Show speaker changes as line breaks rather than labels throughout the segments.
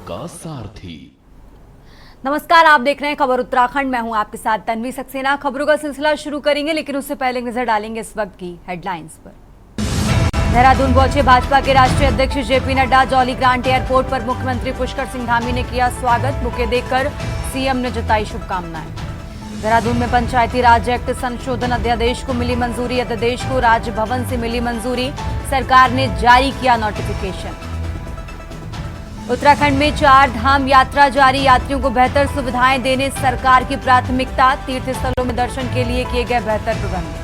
का सारथी।
नमस्कार, आप देख रहे हैं खबर उत्तराखंड। मैं हूं आपके साथ तन्वी सक्सेना। खबरों का सिलसिला शुरू करेंगे, लेकिन उससे पहले नजर डालेंगे इस वक्त की हेडलाइंस पर। देहरादून पहुंचे भाजपा के राष्ट्रीय अध्यक्ष JP Nadda. Jolly grant airport पर मुख्यमंत्री पुष्कर सिंह धामी ने किया स्वागत। बुके देकर सीएम ने जताई शुभकामनाएं। देहरादून में पंचायती राज एक्ट संशोधन अध्यादेश को मिली मंजूरी। अध्यादेश को राजभवन से मिली मंजूरी। सरकार ने जारी किया नोटिफिकेशन। उत्तराखंड में 4 धाम यात्रा जारी। यात्रियों को बेहतर सुविधाएं देने सरकार की प्राथमिकता। तीर्थ स्थलों में दर्शन के लिए किए गए बेहतर प्रबंध।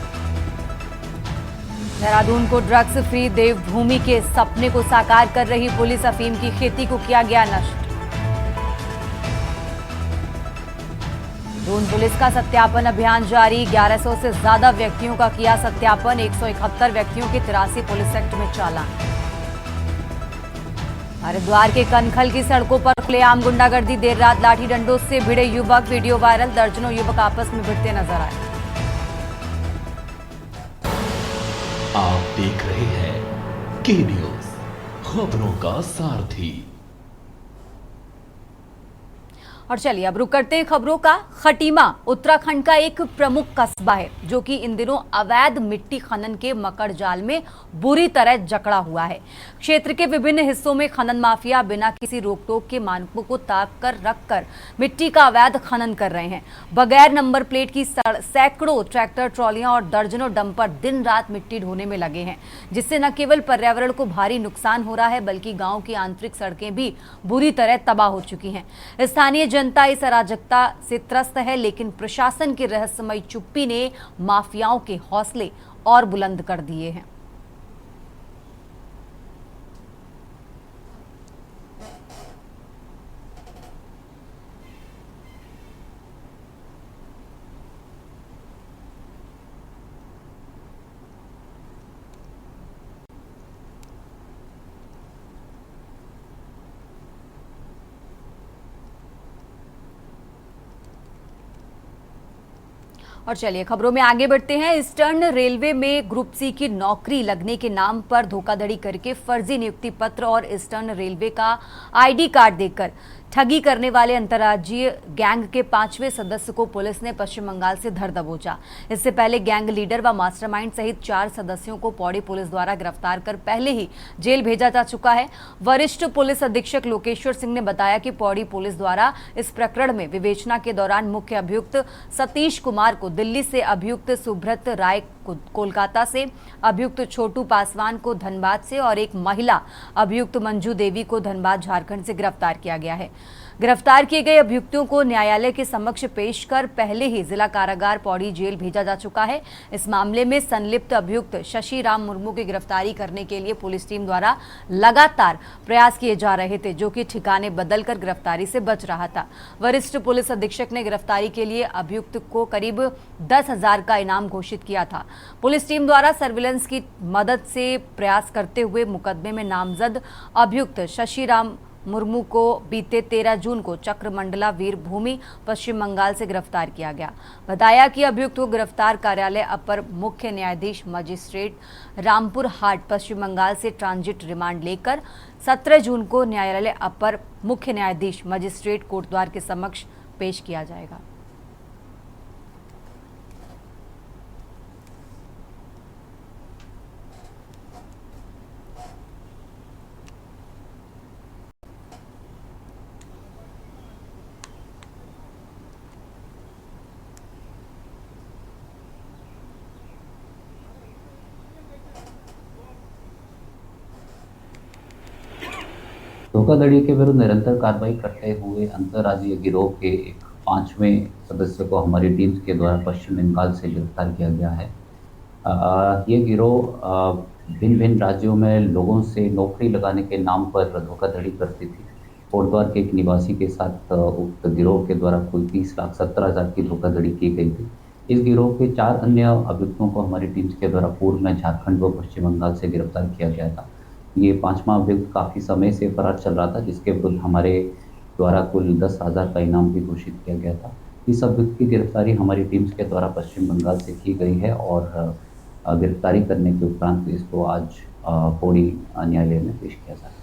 देहरादून को ड्रग्स फ्री देवभूमि के सपने को साकार कर रही पुलिस। अफीम की खेती को किया गया नष्ट। दून पुलिस का सत्यापन अभियान जारी। 1100 से ज्यादा व्यक्तियों का किया सत्यापन। 171 व्यक्तियों के 83 पुलिस एक्ट में चालान। हरिद्वार के कनखल की सड़कों पर खुलेआम गुंडागर्दी। देर रात लाठी डंडों से भिड़े युवक। Video viral. दर्जनों युवक आपस में भिड़ते नजर आए।
आप देख रहे हैं के न्यूज, खबरों का सारथी।
और चलिए अब रुक करते हैं खबरों का। खटीमा उत्तराखंड का एक प्रमुख कस्बा है, जो कि इन दिनों अवैध मिट्टी खनन के मकड़ जाल में बुरी तरह जकड़ा हुआ है। क्षेत्र के विभिन्न हिस्सों में खनन माफिया बिना किसी रोक टोक के मानकों को ताक कर रखकर मिट्टी का अवैध खनन कर रहे हैं। बगैर नंबर प्लेट की सैकड़ों ट्रैक्टर, ट्रॉलियां और दर्जनों डंपर दिन रात मिट्टी ढोने में लगे हैं, जिससे न केवल पर्यावरण को भारी नुकसान हो रहा है, बल्कि गांव की आंतरिक सड़कें भी बुरी तरह तबाह हो चुकी हैं। स्थानीय जनता इस अराजकता से त्रस्त है, लेकिन प्रशासन की रहस्यमयी चुप्पी ने माफियाओं के हौसले और बुलंद कर दिए हैं। और चलिए खबरों में आगे बढ़ते हैं। ईस्टर्न रेलवे में ग्रुप सी की नौकरी लगने के नाम पर धोखाधड़ी करके फर्जी नियुक्ति पत्र और ईस्टर्न रेलवे का आईडी कार्ड देकर ठगी करने वाले अंतर्राज्यीय गैंग के 5वें सदस्य को पुलिस ने पश्चिम बंगाल से धर दबोचा। इससे पहले गैंग लीडर व मास्टरमाइंड सहित 4 सदस्यों को पौड़ी पुलिस द्वारा गिरफ्तार कर पहले ही जेल भेजा जा चुका है। वरिष्ठ पुलिस अधीक्षक लोकेश्वर सिंह ने बताया कि पौड़ी पुलिस द्वारा इस प्रकरण में विवेचना के दौरान मुख्य अभियुक्त सतीश कुमार को दिल्ली से, अभियुक्त सुब्रत राय कोलकाता से, अभियुक्त छोटू पासवान को धनबाद से और एक महिला अभियुक्त मंजू देवी को धनबाद झारखंड से गिरफ्तार किया गया है। गिरफ्तार किए गए अभियुक्तों को न्यायालय के समक्ष पेश कर पहले ही जिला कारागार पौड़ी जेल भेजा जा चुका है। इस मामले में संलिप्त अभियुक्त शशि राम मुर्मू की गिरफ्तारी करने के लिए पुलिस टीम द्वारा लगातार प्रयास किए जा रहे थे, जो कि ठिकाने बदलकर गिरफ्तारी से बच रहा था। वरिष्ठ पुलिस अधीक्षक ने गिरफ्तारी के लिए अभियुक्त को करीब 10,000 का इनाम घोषित किया था। पुलिस टीम द्वारा सर्विलांस की मदद से प्रयास करते हुए मुकदमे में नामजद अभियुक्त शशि राम मुर्मू को बीते 13 जून को चक्रमंडला वीरभूमि पश्चिम बंगाल से गिरफ्तार किया गया। बताया कि अभियुक्त को गिरफ्तार कार्यालय अपर मुख्य न्यायाधीश मजिस्ट्रेट रामपुर हाट पश्चिम बंगाल से ट्रांजिट रिमांड लेकर 17 जून को न्यायालय अपर मुख्य न्यायाधीश मजिस्ट्रेट कोटद्वार के समक्ष पेश किया जाएगा।
धोखाधड़ी के विरुद्ध निरंतर कार्रवाई करते हुए अंतर्राज्यीय गिरोह के एक 5वें सदस्य को हमारी टीम के द्वारा पश्चिम बंगाल से गिरफ्तार किया गया है। ये गिरोह भिन्न भिन्न राज्यों में लोगों से नौकरी लगाने के नाम पर धोखाधड़ी करती थी। कोटद्वार के एक निवासी के साथ उक्त गिरोह के द्वारा कुल 30,17,000 की धोखाधड़ी की गई थी। इस गिरोह के 4 अन्य अभियुक्तों को हमारी टीम के द्वारा पूर्व में झारखंड व पश्चिम बंगाल से गिरफ्तार किया गया था। ये 5वां अभियुक्त काफ़ी समय से फरार चल रहा था, जिसके विरुद्ध हमारे द्वारा कुल 10,000 का इनाम भी घोषित किया गया था। इस अभियुक्त की गिरफ्तारी हमारी टीम्स के द्वारा पश्चिम बंगाल से की गई है और गिरफ्तारी करने के उपरांत इसको आज पौड़ी न्यायालय में पेश किया जा रहा है।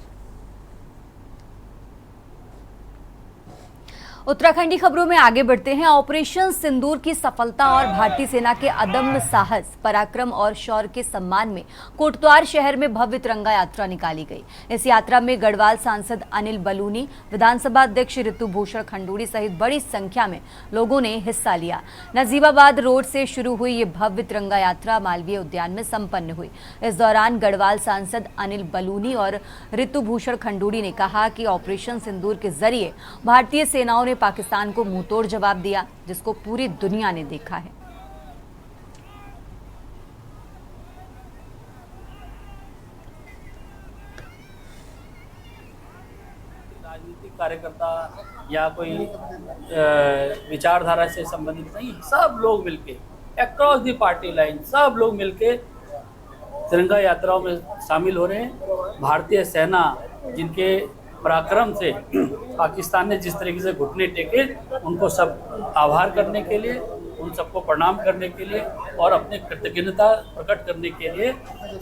उत्तराखंडी खबरों में आगे बढ़ते हैं। ऑपरेशन सिंदूर की सफलता और भारतीय सेना के अदम्य साहस, पराक्रम और शौर्य के सम्मान में कोटद्वार शहर में भव्य तिरंगा यात्रा निकाली गई। इस यात्रा में गढ़वाल सांसद अनिल बलूनी, विधानसभा अध्यक्ष ऋतु भूषण खंडूड़ी सहित बड़ी संख्या में लोगों ने हिस्सा लिया। नजीबाबाद रोड से शुरू हुई ये भव्य तिरंगा यात्रा मालवीय उद्यान में संपन्न हुई। इस दौरान गढ़वाल सांसद अनिल बलूनी और ऋतु भूषण खंडूड़ी ने कहा कि ऑपरेशन सिंदूर के जरिए भारतीय सेनाओं ने पाकिस्तान को मुंहतोड़ जवाब दिया, जिसको पूरी दुनिया ने देखा है।
राजनीतिक कार्यकर्ता या कोई विचारधारा से संबंधित नहीं, सब लोग मिलके अक्रॉस द पार्टी लाइन सब लोग मिलके तिरंगा यात्राओं में शामिल हो रहे हैं। भारतीय सेना जिनके पराक्रम से पाकिस्तान ने जिस तरीके से घुटने टेके, उनको सब आभार करने के लिए, उन सबको प्रणाम करने के लिए और अपनी कृतज्ञता प्रकट करने के लिए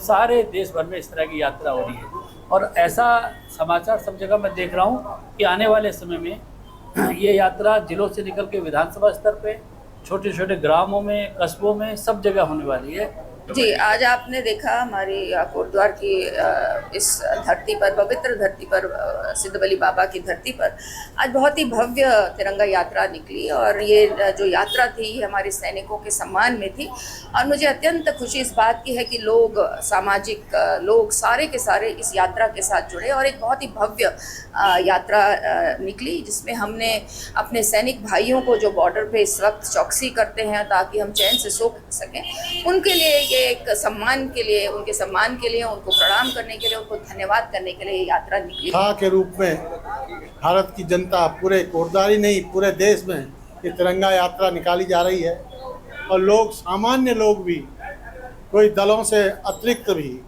सारे देश भर में इस तरह की यात्रा हो रही है। और ऐसा समाचार सब जगह मैं देख रहा हूँ कि आने वाले समय में ये यात्रा जिलों से निकल के विधानसभा स्तर पे, छोटे छोटे ग्रामों में, कस्बों में, सब जगह होने वाली है।
जी, आज आपने देखा हमारी कोटद्वार की इस धरती पर, पवित्र धरती पर, सिद्ध बली बाबा की धरती पर आज बहुत ही भव्य तिरंगा यात्रा निकली और ये जो यात्रा थी हमारे सैनिकों के सम्मान में थी। और मुझे अत्यंत खुशी इस बात की है कि लोग, सामाजिक लोग सारे के सारे इस यात्रा के साथ जुड़े और एक बहुत ही भव्य यात्रा निकली, जिसमें हमने अपने सैनिक भाइयों को जो बॉर्डर पे इस वक्त चौकसी करते हैं ताकि हम चैन से सो सकें, उनके लिए ये एक सम्मान के लिए, उनके सम्मान के लिए, उनको प्रणाम करने के लिए, उनको धन्यवाद करने के लिए ये यात्रा निकली।
के रूप में भारत की जनता पूरे कोटद्वार ही नहीं पूरे देश में ये तिरंगा यात्रा निकाली जा रही है और लोग, सामान्य लोग भी, कोई दलों से अतिरिक्त भी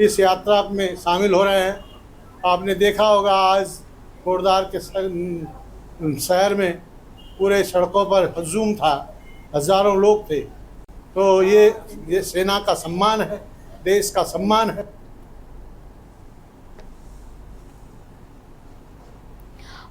इस यात्रा में शामिल हो रहे हैं। आपने देखा होगा आज कोटद्वार के शहर में पूरे सड़कों पर हजूम था, हजारों लोग थे। तो ये सेना का सम्मान है, देश का सम्मान है।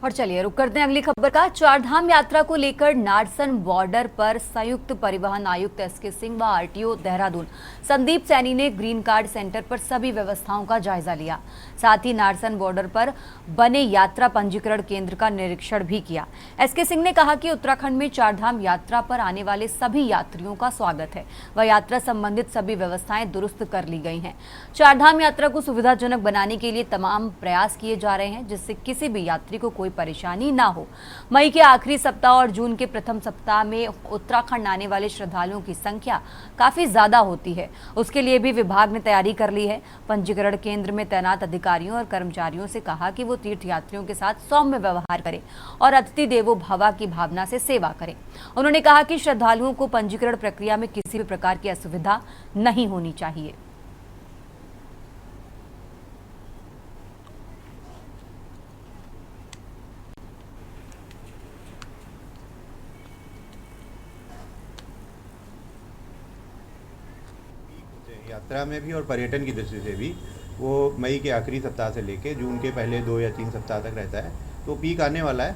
और चलिए रुक करते हैं अगली खबर का। चारधाम यात्रा को लेकर नारसन बॉर्डर पर संयुक्त परिवहन आयुक्त एसके सिंह व आरटीओ देहरादून संदीप सैनी ने ग्रीन कार्ड सेंटर पर सभी व्यवस्थाओं का जायजा लिया। साथ ही नारसन बॉर्डर पर बने यात्रा पंजीकरण केंद्र का निरीक्षण भी किया। एसके सिंह ने कहा कि उत्तराखंड में चारधाम यात्रा पर आने वाले सभी यात्रियों का स्वागत है व यात्रा संबंधित सभी व्यवस्थाएं दुरुस्त कर ली गई हैं। चारधाम यात्रा को सुविधाजनक बनाने के लिए तमाम प्रयास किए जा रहे हैं, जिससे किसी भी यात्री को कोई परेशानी ना हो। मई के आखिरी सप्ताह और जून के प्रथम सप्ताह में उत्तराखंड आने वाले श्रद्धालुओं की संख्या काफी ज्यादा होती है, उसके लिए भी विभाग ने तैयारी कर ली है। पंजीकरण केंद्र में तैनात अधिकारियों और कर्मचारियों से कहा कि वो तीर्थयात्रियों के साथ सौम्य व्यवहार करें और अतिथि देवो भव की भावना से सेवा करें। उन्होंने कहा कि श्रद्धालुओं को पंजीकरण प्रक्रिया में किसी भी प्रकार की असुविधा नहीं होनी चाहिए।
यात्रा में भी और पर्यटन की दृष्टि से भी वो मई के आखिरी सप्ताह से लेके जून के पहले 2 या 3 सप्ताह तक रहता है। तो पीक आने वाला है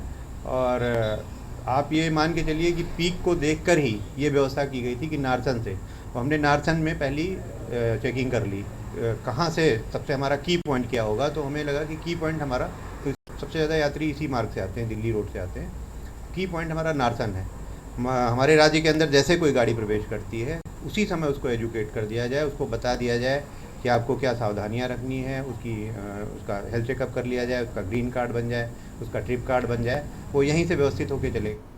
और आप ये मान के चलिए कि पीक को देखकर ही ये व्यवस्था की गई थी कि नारसन से, तो हमने नारसन में पहली चेकिंग कर ली कहाँ से सबसे हमारा की पॉइंट क्या होगा। तो हमें लगा कि की पॉइंट हमारा, तो सबसे ज़्यादा यात्री इसी मार्ग से आते हैं, दिल्ली रोड से आते हैं। की पॉइंट हमारा नारसन है। हमारे राज्य के अंदर जैसे कोई गाड़ी प्रवेश करती है उसी समय उसको एजुकेट कर दिया जाए, उसको बता दिया जाए कि आपको क्या सावधानियां रखनी है, उसका हेल्थ चेकअप कर लिया जाए, उसका ग्रीन कार्ड बन जाए, उसका ट्रिप कार्ड बन जाए, वो यहीं से व्यवस्थित होकर चलेगा।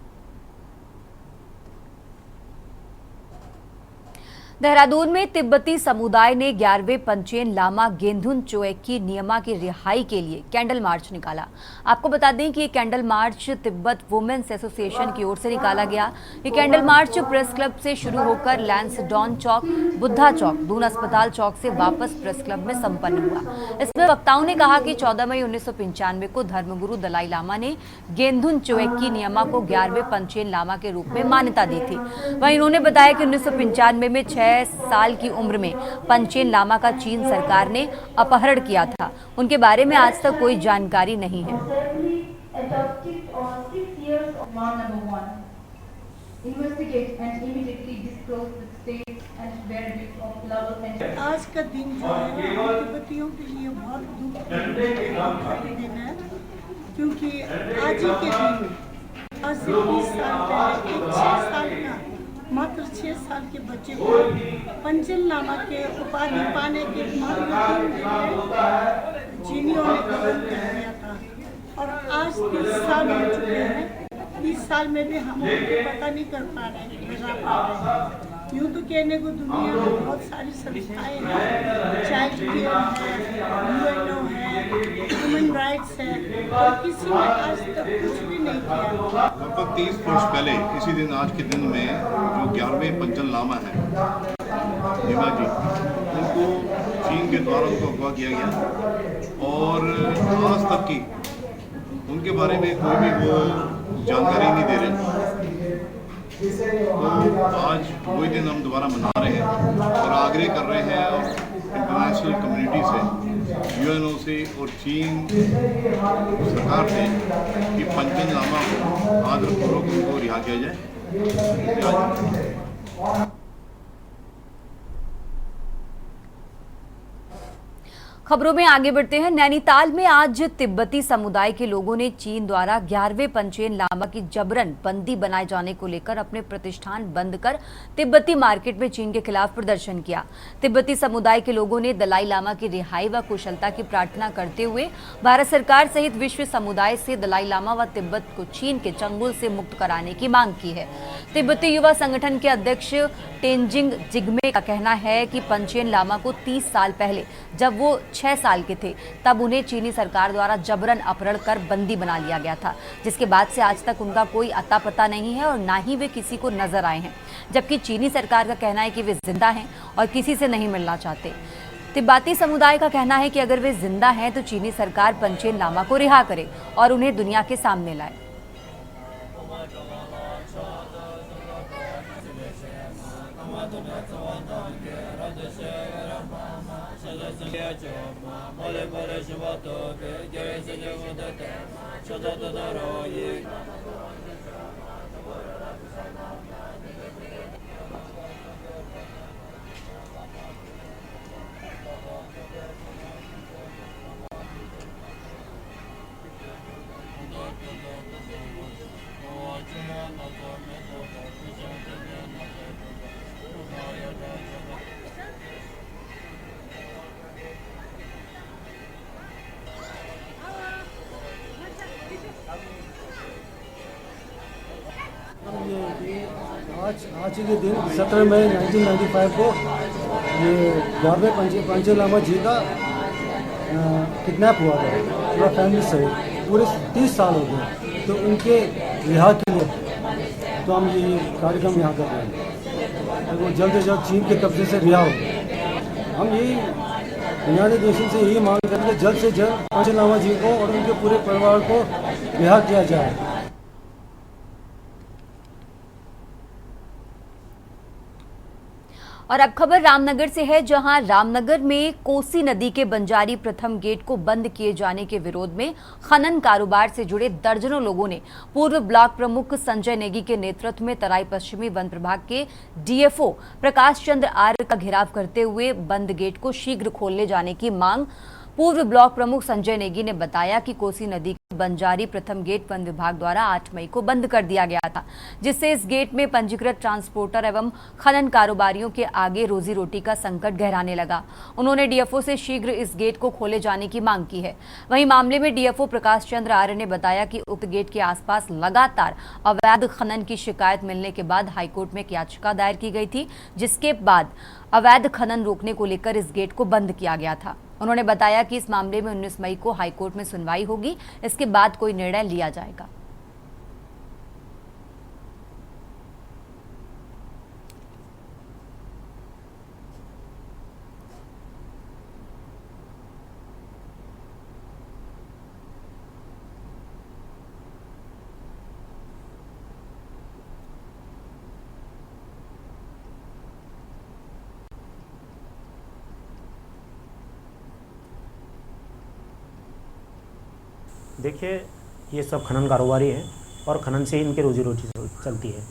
देहरादून में तिब्बती समुदाय ने 11वें पंचेन लामा गेंदुन चोएकी नियमा की रिहाई के लिए कैंडल मार्च निकाला। आपको बता दें कि ये candle march Tibet women's association की ओर से निकाला गया। ये कैंडल मार्च प्रेस क्लब से शुरू होकर लैंसडॉन चौक, बुद्धा चौक, दून अस्पताल चौक से वापस प्रेस क्लब में संपन्न हुआ। इसमें वक्ताओं ने कहा कि 14 मई 1995 को धर्मगुरु दलाई लामा ने गेंदुन चोएकी नियमा को 11वें पंचेन लामा के रूप में मान्यता दी थी। वहीं उन्होंने बताया कि 1995 में 6 साल की उम्र में पंचेन लामा का चीन सरकार ने अपहरण किया था। उनके बारे में आज तक कोई जानकारी नहीं है।
adopted on 6 years of law number 1. Investigate and immediately disclose the state and whereabouts of level pension.
आज का दिन जो है हम तिब्बतियों के लिए बहुत दुख का दिन है, क्योंकि आज ही के दिन आज से 20 साल पहले एक 6 साल का मात्र 6 साल के बच्चे को पंचन लामा के उपाधि पाने के चीनियों ने कबूल कर दिया था और आज 30 साल हो चुके हैं। 30 साल में भी हम उनको पता नहीं कर पा रहे। यूँ तो कहने को दुनिया में बहुत सारी संस्थाएं हैं, चाइल्ड केयर है, यूएनओ है, ह्यूमन राइट्स है, और किसी ने आज तक कुछ भी नहीं किया।
लगभग 30 वर्ष पहले इसी दिन आज के दिन में जो 11वें पंचन लामा है हिमा जी, उनको चीन के द्वारा उनको अगवा किया गया और आज तक की उनके बारे में कोई भी वो जानकारी नहीं दे रहे। तो आज वही दिन हम दोबारा मना रहे हैं और आग्रह कर रहे हैं और इंटरनेशनल कम्युनिटी से, यूएनओ से और चीन सरकार से कि पंचन लामा को आदरपूर्वक उनको रिहा किया जाए।
खबरों में आगे बढ़ते हैं। नैनीताल में आज तिब्बती समुदाय के लोगों ने चीन द्वारा 11वें पंचेन लामा की जबरन बंदी बनाए जाने को लेकर अपने प्रतिष्ठान बंद कर तिब्बती मार्केट में चीन के खिलाफ प्रदर्शन किया। तिब्बती समुदाय के लोगों ने दलाई लामा की रिहाई व कुशलता की प्रार्थना करते हुए भारत सरकार सहित विश्व समुदाय से दलाई लामा व तिब्बत को चीन के चंगुल से मुक्त कराने की मांग की है। तिब्बती युवा संगठन के अध्यक्ष टेंजिंग जिग्मे का कहना है कि पंचेन लामा को 30 साल पहले जब वो 6 साल के थे तब उन्हें चीनी सरकार द्वारा जबरन अपहरण कर बंदी बना लिया गया था, जिसके बाद से आज तक उनका कोई अता पता नहीं है और ना ही वे किसी को नजर आए हैं। जबकि चीनी सरकार का कहना है कि वे जिंदा हैं और किसी से नहीं मिलना चाहते। तिब्बती समुदाय का कहना है कि अगर वे जिंदा हैं तो चीनी सरकार पंचेन लामा को रिहा करे और उन्हें दुनिया के सामने लाए।
आज के दिन 17 मई 1995 को ये 11वें पंचेन लामा जी का किडनैप हुआ था पूरा फैमिली सहित। पूरे 30 साल हो गए, तो उनके रिहा के लिए तो हम ये कार्यक्रम यहाँ कर रहे हैं, तो वो जल्द से जल्द चीन के कब्जे से रिहा हो। हम यही यूनाइटेड नेशन से यही मांग करेंगे जल्द से जल्द पंचेन लामा जी को और उनके पूरे परिवार को रिहा किया जाए।
और अब खबर रामनगर से है, जहां रामनगर में कोसी नदी के बंजारी प्रथम गेट को बंद किए जाने के विरोध में खनन कारोबार से जुड़े दर्जनों लोगों ने पूर्व ब्लॉक प्रमुख संजय नेगी के नेतृत्व में तराई पश्चिमी वन प्रभाग के डीएफओ प्रकाश चंद्र आर्य का घेराव करते हुए बंद गेट को शीघ्र खोलने जाने की मांग। पूर्व ब्लॉक प्रमुख संजय नेगी ने बताया कि कोसी नदी के बंजारी प्रथम गेट वन विभाग द्वारा 8 मई को बंद कर दिया गया था, जिससे इस गेट में पंजीकृत ट्रांसपोर्टर एवं खनन कारोबारियों के आगे रोजी रोटी का संकट गहराने लगा। उन्होंने डीएफओ से शीघ्र इस गेट को खोले जाने की मांग की है। वहीं मामले में डीएफओ प्रकाश चंद्र आर्य ने बताया कि उक्त गेट के आसपास लगातार अवैध खनन की शिकायत मिलने के बाद हाईकोर्ट में एक याचिका दायर की गई थी, जिसके बाद अवैध खनन रोकने को लेकर इस गेट को बंद किया गया था। उन्होंने बताया कि इस मामले में 19 मई को हाईकोर्ट में सुनवाई होगी, इसके बाद कोई निर्णय लिया जाएगा।
देखिए, ये सब खनन कारोबारी हैं और खनन से ही इनकी रोजी रोटी चलती है।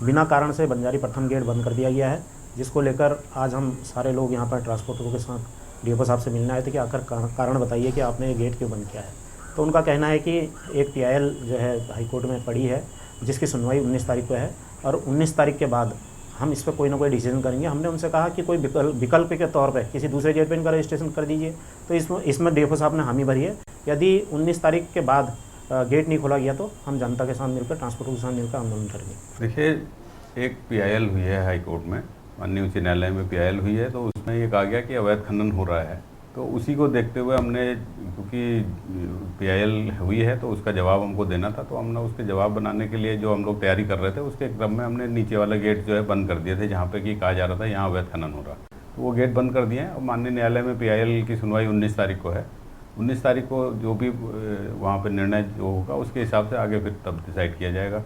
बिना कारण से बंजारी प्रथम गेट बंद कर दिया गया है, जिसको लेकर आज हम सारे लोग यहाँ पर ट्रांसपोर्टरों के साथ डीएफओ साहब से मिलने आए थे कि आखिर कारण बताइए कि आपने ये गेट क्यों बंद किया है। तो उनका कहना है कि एक PIL जो है हाई कोर्ट में पड़ी है, जिसकी सुनवाई 19 तारीख को है और 19 तारीख के बाद हम इस पर कोई ना कोई डिसीजन करेंगे। हमने उनसे कहा कि कोई विकल्प के तौर पे किसी दूसरे गेट पे इनका रजिस्ट्रेशन कर दीजिए, तो इसमें डीएफओ साहब ने हामी भरी है। यदि 19 तारीख के बाद गेट नहीं खोला गया तो हम जनता के साथ मिलकर, ट्रांसपोर्टर के साथ मिलकर आंदोलन करेंगे।
देखिए, एक PIL हुई है हाई कोर्ट में, माननीय उच्च न्यायालय में PIL हुई है, तो उसमें ये कहा गया कि अवैध खनन हो रहा है। तो उसी को देखते हुए हमने, क्योंकि PIL हुई है तो उसका जवाब हमको देना था, तो हमने उसके जवाब बनाने के लिए जो हम लोग तैयारी कर रहे थे, उसके क्रम में हमने नीचे वाला गेट जो है बंद कर दिए थे, जहाँ पे कि कहा जा रहा था यहाँ अवैध खनन हो रहा। तो वो गेट बंद कर दिए हैं और माननीय न्यायालय में PIL की सुनवाई 19 तारीख को है। 19 तारीख को जो भी वहाँ पर निर्णय जो होगा उसके हिसाब से आगे फिर तब डिसाइड किया जाएगा।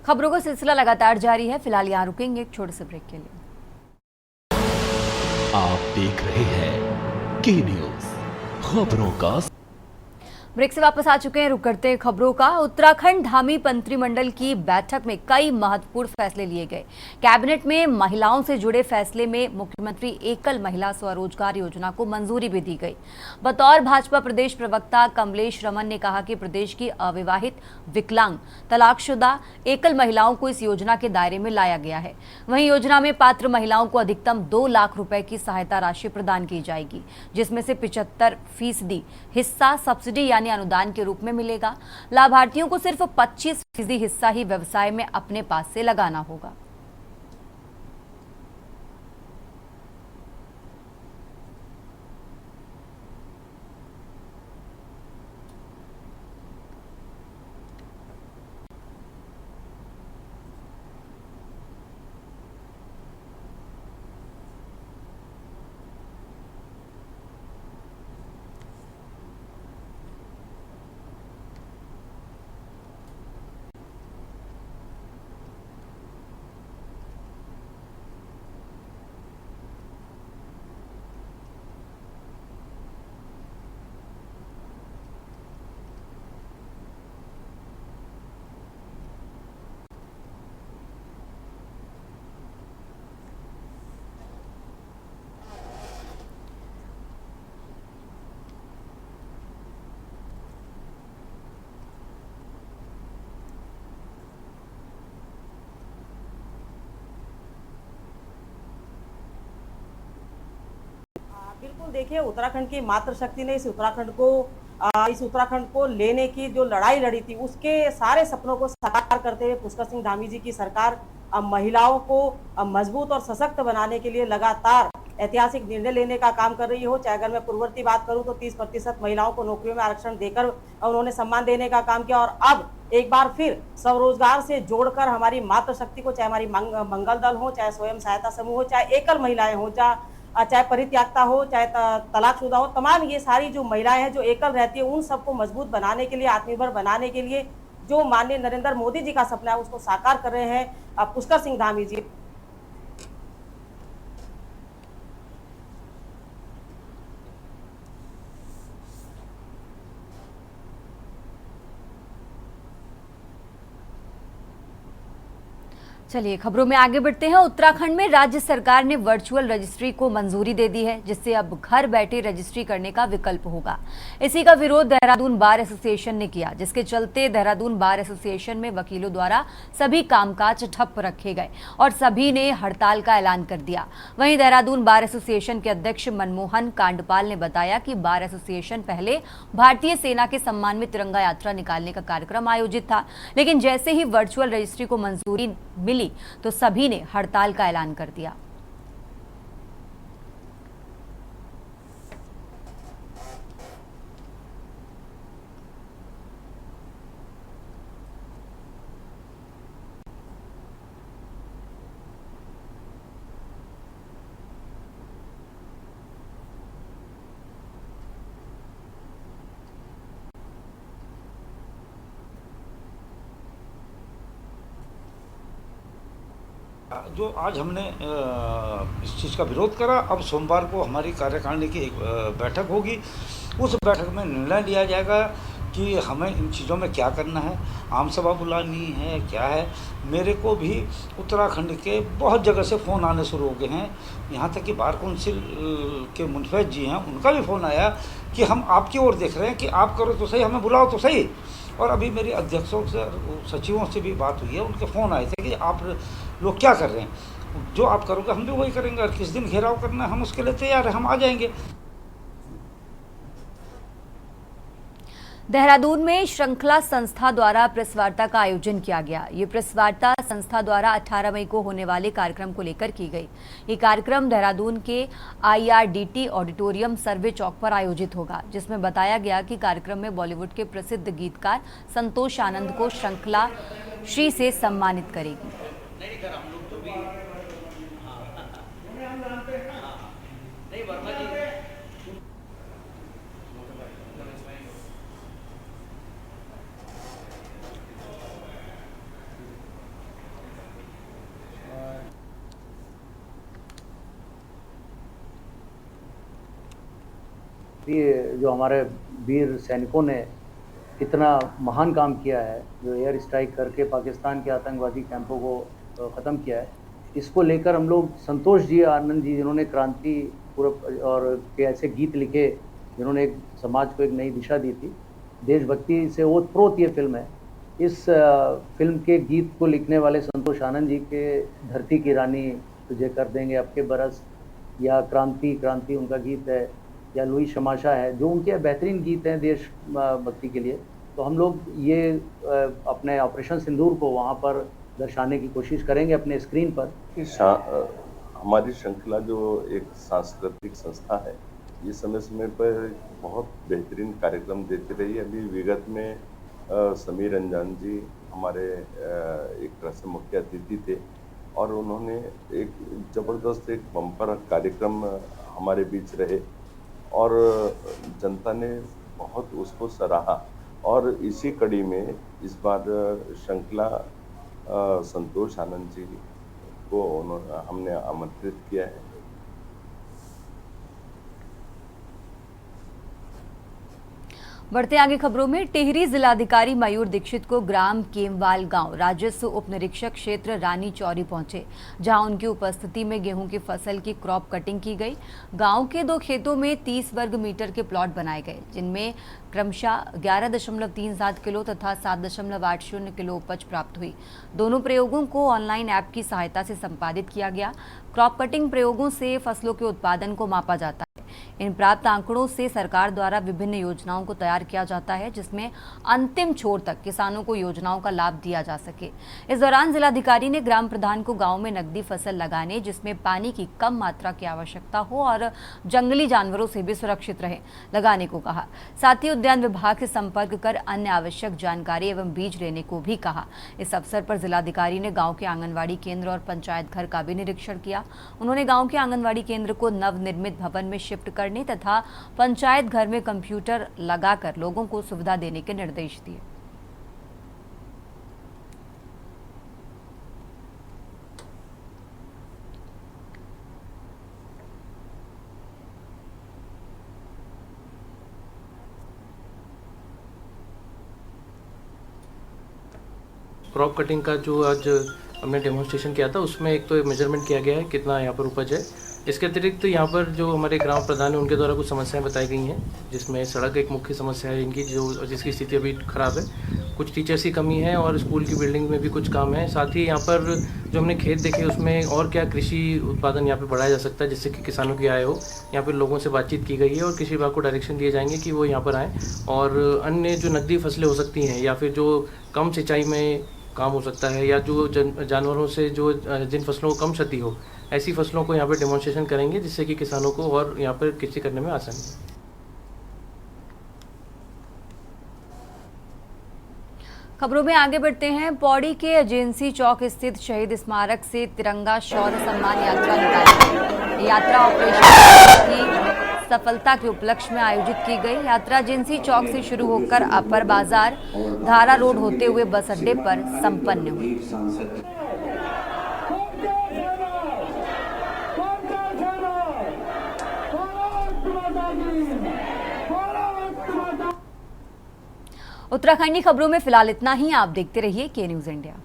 खबरों का सिलसिला लगातार जारी है। फिलहाल यहाँ रुकेंगे एक छोटे से ब्रेक के लिए।
आप देख रहे हैं के न्यूज, खबरों का।
ब्रेक से वापस आ चुके हैं, रुक करते हैं खबरों का। उत्तराखंड धामी मंत्रिमंडल की बैठक में कई महत्वपूर्ण फैसले लिए गए। कैबिनेट में महिलाओं से जुड़े फैसले में मुख्यमंत्री एकल महिला स्वरोजगार योजना को मंजूरी भी दी गई। बतौर भाजपा प्रदेश प्रवक्ता कमलेश रमन ने कहा कि प्रदेश की अविवाहित, विकलांग, तलाकशुदा एकल महिलाओं को इस योजना के दायरे में लाया गया है। वहीं योजना में पात्र महिलाओं को अधिकतम 2 लाख रुपए की सहायता राशि प्रदान की जाएगी, जिसमें से 75% हिस्सा सब्सिडी यानी अनुदान के रूप में मिलेगा। लाभार्थियों को सिर्फ 25% हिस्सा ही व्यवसाय में अपने पास से लगाना होगा।
बिल्कुल, देखिए, उत्तराखंड की मातृशक्ति ने इस उत्तराखंड को लेने की जो लड़ाई लड़ी थी, उसके सारे सपनों को साकार करते हुए पुष्कर सिंह धामी जी की सरकार महिलाओं को मजबूत और सशक्त बनाने के लिए लगातार ऐतिहासिक निर्णय लेने का काम कर रही हो। चाहे अगर मैं पूर्ववर्ती बात करूं तो 30% महिलाओं को नौकरियों में आरक्षण देकर उन्होंने सम्मान देने का काम किया, और अब एक बार फिर स्वरोजगार से जोड़कर हमारी मातृशक्ति को, चाहे हमारी मंगल दल हो, चाहे स्वयं सहायता समूह हो, चाहे एकल महिलाएं हो, चाहे परित्यागता हो, चाहे तलाकशुदा हो, तमाम ये सारी जो महिलाएं हैं जो एकल रहती है, उन सबको मजबूत बनाने के लिए, आत्मनिर्भर बनाने के लिए जो माननीय नरेंद्र मोदी जी का सपना है, उसको साकार कर रहे हैं पुष्कर सिंह धामी जी।
चलिए खबरों में आगे बढ़ते हैं। उत्तराखंड में राज्य सरकार ने वर्चुअल रजिस्ट्री को मंजूरी दे दी है, जिससे अब घर बैठे रजिस्ट्री करने का विकल्प होगा। इसी का विरोध देहरादून बार एसोसिएशन ने किया, जिसके चलते देहरादून बार एसोसिएशन में वकीलों द्वारा सभी कामकाज ठप रखे गए और सभी ने हड़ताल का ऐलान कर दिया। वहीं देहरादून बार एसोसिएशन के अध्यक्ष मनमोहन कांडपाल ने बताया कि बार एसोसिएशन पहले भारतीय सेना के सम्मान में तिरंगा यात्रा निकालने का कार्यक्रम आयोजित था, लेकिन जैसे ही वर्चुअल रजिस्ट्री को मंजूरी मिली तो सभी ने हड़ताल का ऐलान कर दिया।
जो आज हमने इस चीज़ का विरोध करा, अब सोमवार को हमारी कार्यकारिणी की एक बैठक होगी। उस बैठक में निर्णय लिया जाएगा कि हमें इन चीज़ों में क्या करना है, आम सभा बुलानी है, क्या है। मेरे को भी उत्तराखंड के बहुत जगह से फ़ोन आने शुरू हो गए हैं, यहाँ तक कि बार काउंसिल के मुनफैज जी हैं, उनका भी फ़ोन आया कि हम आपकी ओर देख रहे हैं कि आप करो तो सही, हमें बुलाओ तो सही। और अभी मेरी अध्यक्षों से, सचिवों से भी बात हुई है, उनके फ़ोन आए थे कि आप लोग क्या कर रहे हैं, जो आप करोगे हम भी वही करेंगे, और किस दिन घेराव करना है हम उसके लिए तैयार हैं, हम आ जाएंगे।
देहरादून में श्रृंखला संस्था द्वारा प्रेस वार्ता का आयोजन किया गया। ये प्रेस वार्ता संस्था द्वारा 18 मई को होने वाले कार्यक्रम को लेकर की गई। ये कार्यक्रम देहरादून के IRDT ऑडिटोरियम सर्वे चौक पर आयोजित होगा, जिसमें बताया गया कि कार्यक्रम में बॉलीवुड के प्रसिद्ध गीतकार संतोष आनंद को श्रृंखला श्री से सम्मानित करेगी।
ये जो हमारे वीर सैनिकों ने इतना महान काम किया है, जो एयर स्ट्राइक करके पाकिस्तान के आतंकवादी कैंपों को ख़त्म किया है, इसको लेकर हम लोग संतोष जी आनंद जी, जिन्होंने क्रांति पूरा और के ऐसे गीत लिखे जिन्होंने एक समाज को एक नई दिशा दी थी, देशभक्ति से ओतप्रोत ये फिल्म है। इस फिल्म के गीत को लिखने वाले संतोष आनंद जी के धरती की रानी तुझे कर देंगे आपके बरस, या क्रांति क्रांति उनका गीत है, या लुई शमाशा है, जो उनके बेहतरीन गीत हैं देश भक्ति के लिए। तो हम लोग ये अपने ऑपरेशन सिंदूर को वहाँ पर दर्शाने की कोशिश करेंगे अपने स्क्रीन पर।
हमारी श्रृंखला जो एक सांस्कृतिक संस्था है, ये समय समय पर बहुत बेहतरीन कार्यक्रम देती रही है। अभी विगत में समीर अंजान जी हमारे एक तरह से मुख्य अतिथि थे, और उन्होंने एक ज़बरदस्त एक बम्पर कार्यक्रम हमारे बीच रहे, और जनता ने बहुत उसको सराहा। और इसी कड़ी में इस बार श्रृंखला संतोष आनंद जी को हमने आमंत्रित किया है।
बढ़ते आगे खबरों में, टिहरी जिलाधिकारी मयूर दीक्षित को ग्राम केमवाल गांव राजस्व उप निरीक्षक क्षेत्र रानी चौरी पहुंचे, जहां उनकी उपस्थिति में गेहूं की फसल की क्रॉप कटिंग की गई। गांव के 2 खेतों में 30 वर्ग मीटर के प्लॉट बनाए गए, जिनमें क्रमशः 11.37 किलो तथा 7.80 किलो उपज प्राप्त हुई। दोनों प्रयोगों को ऑनलाइन ऐप की सहायता से संपादित किया गया। क्रॉप कटिंग प्रयोगों से फसलों के उत्पादन को मापा जाता है। इन प्राप्त आंकड़ों से सरकार द्वारा विभिन्न योजनाओं को तैयार किया जाता है, जिसमें अंतिम छोर तक किसानों को योजनाओं का लाभ दिया जा सके। इस दौरान जिलाधिकारी ने ग्राम प्रधान को गांव में नकदी फसल लगाने, जिसमें पानी की कम मात्रा की आवश्यकता हो और जंगली जानवरों से भी सुरक्षित रहे, लगाने को कहा। साथ ही उद्यान विभाग से संपर्क कर अन्य आवश्यक जानकारी एवं बीज लेने को भी कहा। इस अवसर पर जिलाधिकारी ने गाँव के आंगनबाड़ी केंद्र और पंचायत घर का भी निरीक्षण किया। उन्होंने गाँव के आंगनबाड़ी केंद्र को नवनिर्मित भवन में शिफ्ट करने तथा पंचायत घर में कंप्यूटर लगाकर लोगों को सुविधा देने के निर्देश दिए।
क्रॉप कटिंग का जो आज हमने डेमोन्स्ट्रेशन किया था, उसमें एक तो मेजरमेंट किया गया है कितना यहाँ पर उपज है। इसके अतिरिक्त यहाँ पर जो हमारे ग्राम प्रधान है, उनके द्वारा कुछ समस्याएं बताई गई हैं, जिसमें सड़क एक मुख्य समस्या है इनकी, जिसकी स्थिति अभी खराब है। कुछ टीचर्स की कमी है और स्कूल की बिल्डिंग में भी कुछ काम है। साथ ही यहाँ पर जो हमने खेत देखे, उसमें और क्या कृषि उत्पादन यहाँ पर बढ़ाया जा सकता है, जिससे कि किसानों की आय हो। यहाँ पर लोगों से बातचीत की गई है और कृषि विभाग को डायरेक्शन दिए जाएंगे कि वो यहाँ पर आएँ, और अन्य जो नकदी फसलें हो सकती हैं या फिर जो कम सिंचाई में काम हो सकता है, या जो जानवरों से जो जिन फसलों को कम क्षति हो, ऐसी फसलों को यहाँ पर डेमोन्स्ट्रेशन करेंगे, जिससे कि किसानों को और यहाँ पर कृषि करने में आसानी है।
खबरों में आगे बढ़ते हैं। पौड़ी के एजेंसी चौक स्थित शहीद स्मारक से तिरंगा शौर्य सम्मान यात्रा निकाली गई। यात्रा ऑपरेशन की सफलता के उपलक्ष्य में आयोजित की गई। यात्रा एजेंसी चौक से शुरू होकर अपर बाजार, धारा रोड होते हुए बस अड्डे पर संपन्न हुई। उत्तराखंडी खबरों में फिलहाल इतना ही। आप देखते रहिए के न्यूज़ इंडिया।